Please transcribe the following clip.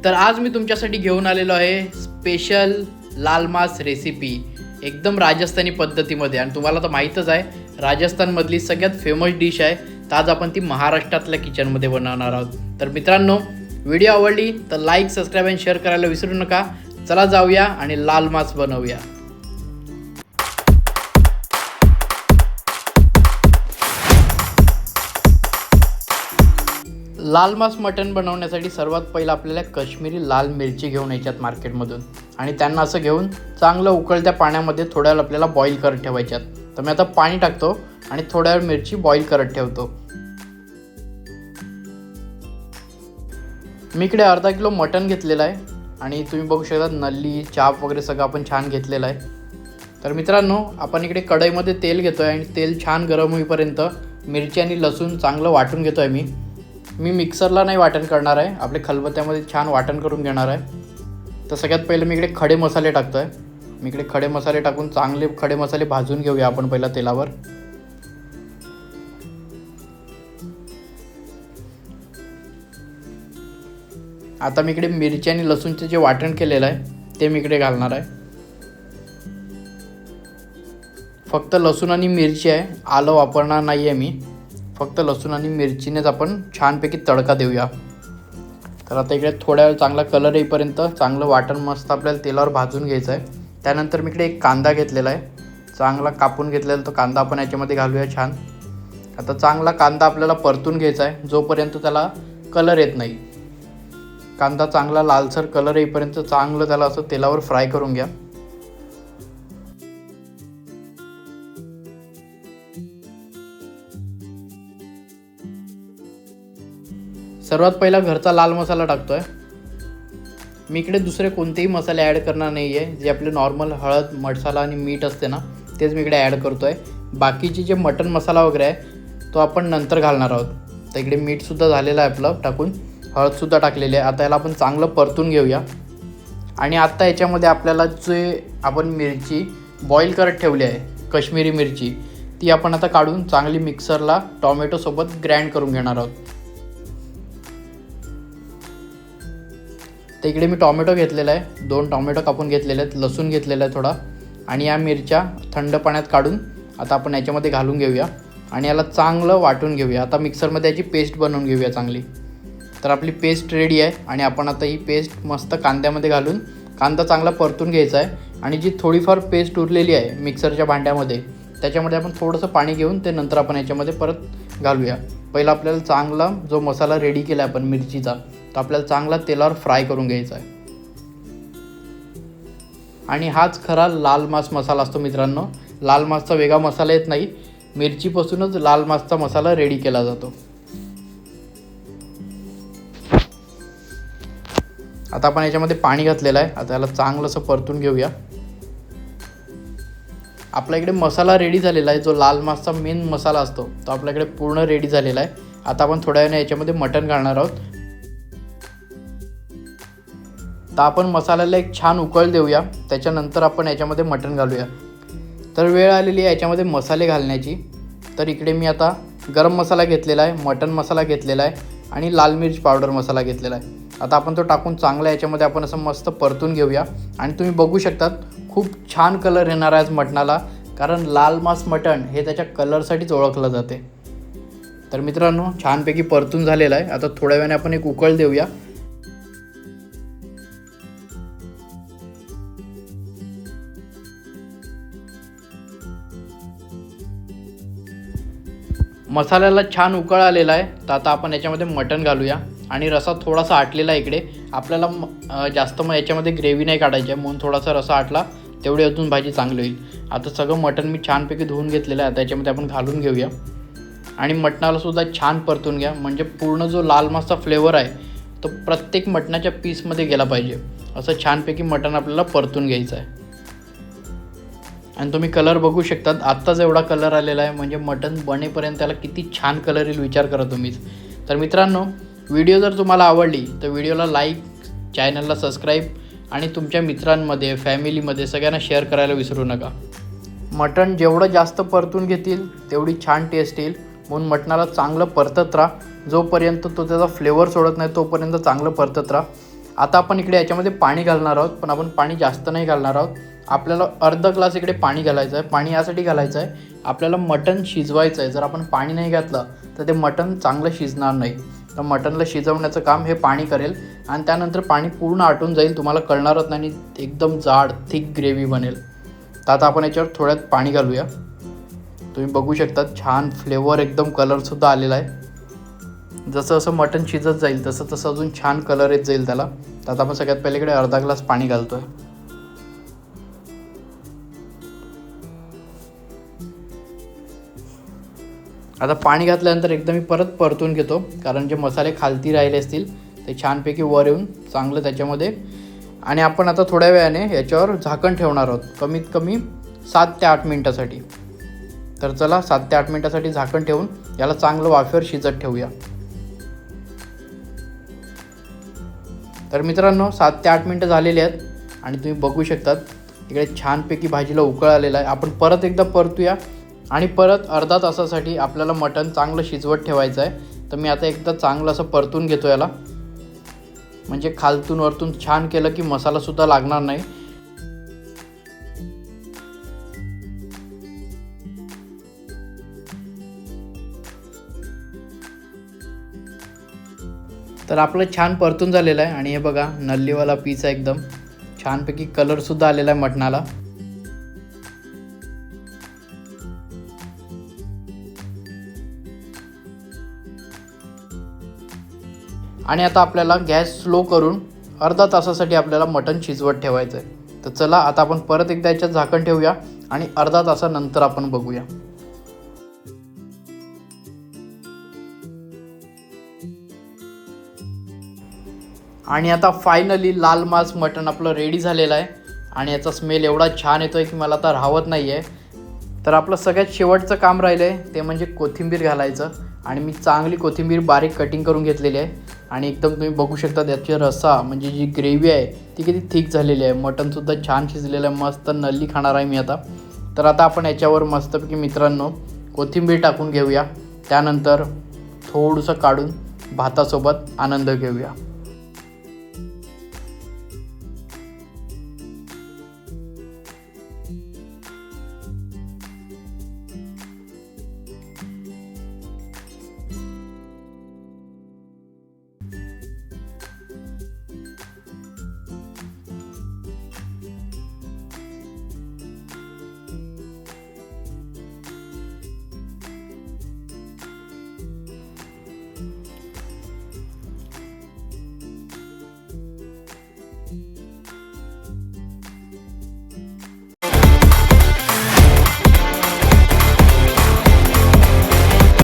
तर आज मी तुमच्यासाठी घेऊन आलेलो आहे स्पेशल लाल मांस रेसिपी एकदम राजस्थानी पद्धतीमध्ये। आणि तुम्हाला तर माहीतच आहे राजस्थानमधली सगळ्यात फेमस डिश आहे। तर आज आपण ती महाराष्ट्रातल्या किचनमध्ये बनवणार आहोत। तर मित्रांनो, व्हिडिओ आवडली तर लाईक, सबस्क्राईब आणि शेअर करायला विसरू नका। चला जाऊया आणि लाल मांस बनवूया। लाल मांस मटण बनवण्यासाठी सर्वात पहिला आपल्याला काश्मीरी लाल मिरची घेऊन यायच्यात मार्केटमधून आणि त्यांना असं घेऊन चांगलं उकळत्या पाण्यामध्ये थोड्या वेळ आपल्याला बॉईल करत ठेवायच्यात। तर मी आता पाणी टाकतो आणि थोड्या वेळ मिरची बॉईल करत ठेवतो। मी इकडे अर्धा किलो मटण घेतलेलं आहे आणि तुम्ही बघू शकता नल्ली, चाप वगैरे सगळं आपण छान घेतलेलं आहे। तर मित्रांनो, आपण इकडे कढईमध्ये तेल घेतो आहे आणि तेल छान गरम होईपर्यंत मिरची आणि लसूण चांगलं वाटून घेतो आहे। मी मिक्सरला नाही वाटण करणार आहे, आपले खलबत्त्यामध्ये छान वाटण करून घेणार आहे। तर सगळ्यात पहिले मी इकडे खडे मसाले टाकतो आहे। मी इकडे खडे मसाले टाकून चांगले खडे मसाले भाजून घेऊया आपण पहिला तेलावर। आता मी इकडे मिरची आणि लसूणचे जे वाटण केलेलं आहे ते मी इकडे घालणार आहे। फक्त लसूण आणि मिरची आहे, आलं वापरणार नाही आहे मी। फक्त लसूण आणि मिरचीनेच आपण छानपैकी तडका देऊया। तर आता इकडे थोड्या वेळ चांगला कलर येईपर्यंत चांगलं वाटण मस्त आपल्याला तेलावर भाजून घ्यायचं आहे। त्यानंतर मी इकडे एक कांदा घेतलेला आहे, चांगला कापून घेतलेला तो कांदा आपण याच्यामध्ये घालूया छान। आता चांगला कांदा आपल्याला परतून घ्यायचा आहे जोपर्यंत त्याला कलर येत नाही। कांदा चांगला लालसर कलर येईपर्यंत चांगलं त्याला असं तेलावर फ्राय करून घ्या। सर्वात पहिला घरचा लाल मसाला टाकतोय मी इकडे। दुसरे कोणतेही मसाले ॲड करणार नाही आहे, जे आपले नॉर्मल हळद, मसाला आणि मीठ असते ना तेच मी इकडे ॲड करतोय। बाकीचे जे मटण मसाला वगैरे आहे तो आपण नंतर घालणार आहोत। तर इकडे मीठसुद्धा झालेलं आहे आपलं टाकून, हळदसुद्धा टाकलेली आहे। आता याला आपण चांगलं परतून घेऊया। आणि आता याच्यामध्ये आपल्याला जे आपण मिरची बॉईल करत ठेवली आहे काश्मीरी मिरची, ती आपण आता काढून चांगली मिक्सरला टॉमॅटोसोबत ग्राइंड करून घेणार आहोत। तर इकडे मी टॉमॅटो घेतलेला आहे, 2 टॉमॅटो कापून घेतलेले आहेत, लसूण घेतलेला आहे थोडा, आणि या मिरच्या थंड पाण्यात काढून आता आपण याच्यामध्ये घालून घेऊया आणि याला चांगलं वाटून घेऊया। आता मिक्सरमध्ये याची पेस्ट बनवून घेऊया चांगली। तर आपली पेस्ट रेडी आहे आणि आपण आता ही पेस्ट मस्त कांद्यामध्ये घालून कांदा चांगला परतून घ्यायचा आहे। आणि जी थोडीफार पेस्ट उरलेली आहे मिक्सरच्या भांड्यामध्ये त्याच्यामध्ये आपण थोडंसं पाणी घेऊन ते नंतर आपण याच्यामध्ये परत घालूया। पहिला आपल्याला चांगला जो मसाला रेडी केला आहे आपण मिरचीचा, तो आपल्याला चांगला तेलावर फ्राय करून घ्यायचा आहे। आणि हाच खरा लाल मांस मसाला असतो मित्रांनो। लाल मांसचा वेगळा मसाला येत नाही, मिरचीपासूनच लाल मांसचा मसाला रेडी केला जातो। आता आपण याच्यामध्ये पाणी घातलेलं आहे, आता याला चांगलं असं परतून घेऊया। आपल्या इकडे मसाला रेडी झालेला आहे, जो लाल मांसचा मेन मसाला असतो तो आपल्याकडे पूर्ण रेडी झालेला आहे। आता आपण थोड्या वेळाने याच्यामध्ये मटण घालणार आहोत। तर आपण मसाल्याला एक छान उकळ देऊया, त्याच्यानंतर आपण याच्यामध्ये मटण घालूया। तर वेळ आलेली आहे याच्यामध्ये मसाले घालण्याची। तर इकडे मी आता गरम मसाला घेतलेला आहे, मटण मसाला घेतलेला आहे आणि लाल मिर्च पावडर मसाला घेतलेला आहे। आता आपण तो टाकून चांगला याच्यामध्ये आपण असं मस्त परतून घेऊया। आणि तुम्ही बघू शकतात खूप छान कलर येणार आहे आज मटणाला, कारण लाल मांस मटण हे त्याच्या कलरसाठीच ओळखलं जाते। तर मित्रांनो, छानपैकी परतून झालेलं आहे। आता थोड्या वेळाने आपण एक उकळ देऊया। मसाल्याला छान उकळ आलेला आहे, तर आता आपण याच्यामध्ये मटण घालूया। आणि रसा थोडासा आटलेला आहे इकडे, आपल्याला जास्त मग याच्यामध्ये ग्रेव्ही नाही काढायची आहे, म्हणून थोडासा रसा आटला तेवढी अजून भाजी चांगली होईल। आता सगळं मटण मी छानपैकी धुवून घेतलेलं आहे, आता याच्यामध्ये आपण घालून घेऊया आणि मटणालासुद्धा छान परतून घ्या, म्हणजे पूर्ण जो लाल मांसचा फ्लेवर आहे तो प्रत्येक मटणाच्या पीसमध्ये गेला पाहिजे। असं छानपैकी मटण आपल्याला परतून घ्यायचं आहे। आणि तुम्ही कलर बघू शकतात, आत्ताच एवढा कलर आलेला आहे, म्हणजे मटण बनेपर्यंत त्याला किती छान कलर येईल विचार करा तुम्हीच। तर मित्रांनो, व्हिडिओ जर तुम्हाला आवडली तर व्हिडिओला लाईक, चॅनलला सबस्क्राईब आणि तुमच्या मित्रांमध्ये, फॅमिलीमध्ये सगळ्यांना शेअर करायला विसरू नका। मटण जेवढं जास्त परतून घेतील तेवढी छान टेस्ट येईल, म्हणून मटणाला चांगलं परतत राहा जोपर्यंत तो त्याचा फ्लेवर सोडत नाही तोपर्यंत चांगलं परतत राहा। आता आपण इकडे याच्यामध्ये पाणी घालणार आहोत, पण आपण पाणी जास्त नाही घालणार आहोत. आपल्याला अर्धा ग्लास इकडे पाणी घालायचं आहे. पाणी यासाठी घालायचं आहे, आपल्याला मटण शिजवायचं आहे. जर आपण पाणी नाही घातलं तर ते मटण चांगलं शिजणार नाही. तर मटणला शिजवण्याचं काम हे पाणी करेल आणि त्यानंतर पाणी पूर्ण आटून जाईल, तुम्हाला कळणारच नाही, एकदम जाड थिक ग्रेव्ही बनेल. तर आता आपण याच्यावर थोड्यात पाणी घालूया. तुम्ही बघू शकता छान फ्लेवर, एकदम कलरसुद्धा आलेला आहे. जसं जसं मटण शिजत जाईल तसं तसं अजून छान कलर येत जाईल त्याला. तर आता आपण सगळ्यात पहिले इकडे अर्धा ग्लास पाणी घालतो आहे. आता पाणी घातल्यानंतर एकदा मी परत परतून घेतो, कारण जे मसाले खालती राहिले असतील ते छानपैकी वर येऊन चांगलं त्याच्यामध्ये. आणि आपण आता थोड्या वेळाने याच्यावर झाकण ठेवणार आहोत, कमीत कमी 7 ते 8 मिनटासाठी. तर चला 7 ते 8 मिनटासाठी झाकण ठेवून याला चांगलं वाफेवर शिजत ठेवूया. तर मित्रांनो 7 ते 8 मिनटं झालेली आहेत आणि तुम्ही बघू शकतात इकडे छानपैकी भाजीला उकळ आलेला आहे. आपण परत एकदा परतूया आणि परत अर्धा तासासाठी आपल्याला मटण चांगलं शिजवत ठेवायचं आहे. तर मी आता एकदा चांगलं असं परतून घेतो याला, म्हणजे खालतून वरतून छान केलं की मसालासुद्धा लागणार नाही. तर आपलं छान परतून झालेलं आहे आणि हे बघा नल्लीवाला पीस आहे, एकदम छानपैकी कलरसुद्धा आलेला आहे मटणाला. आणि आता आपल्याला गॅस स्लो करून अर्धा तासासाठी आपल्याला मटण शिजवत ठेवायचं आहे. तर चला आता आपण परत एकदा याच्यात झाकण ठेवूया आणि अर्धा तासानंतर आपण बघूया. आणि आता फायनली लाल मांस मटण आपलं रेडी झालेलं आहे आणि याचा स्मेल एवढा छान येतो आहे की मला आता राहवत नाही आहे. तर आपलं सगळ्यात शेवटचं काम राहिलं आहे ते म्हणजे कोथिंबीर घालायचं. आणि मी चांगली कोथिंबीर बारीक कटिंग करून घेतलेली आहे आणि एकदम तुम्ही बघू शकता त्याची रस्सा, म्हणजे जी ग्रेव्ही आहे ती किती थिक झालेली आहे. मटणसुद्धा छान शिजलेलं आहे, मस्त नल्ली खाणार आहे मी आता. तर आता आपण याच्यावर मस्तपैकी मित्रांनो कोथिंबीर टाकून घेऊया, त्यानंतर थोडंसं काढून भातासोबत आनंद घेऊया.